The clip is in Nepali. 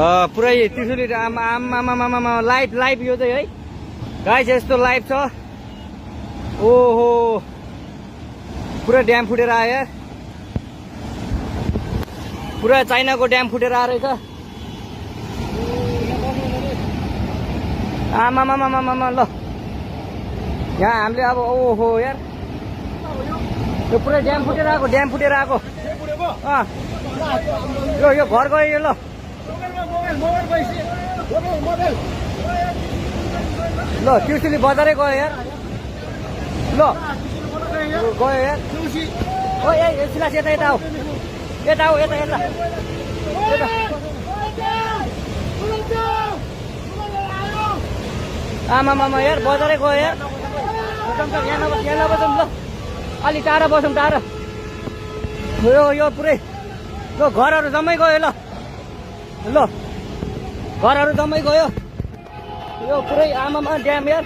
पुरै त्रिशुली आमा लाइभ लाइभ यो चाहिँ है गाइस यस्तो लाइभ छ। ओहो पुरा ड्याम फुटेर आयो यार, पुरा चाइनाको ड्याम फुटेर आएर रहेछ। आमामामामामा ल यहाँ हामीले अब ओहो यार यो पुरै ड्याम फुटेर आएको यो घर गयो यो। ल ल त्रिशुली बजारै गयो यार। ल गयो यार। ओ ए सिलास यता यता आऊ यता आमामामा यार बजारै गयो यार। यहाँ नबसौँ ल, अलि टाढा बसौँ टाढा। यो पुरै ल घरहरू जम्मै गयो। ल घरहरू जम्मै गयो यो पुरै आमामा ड्याम यार।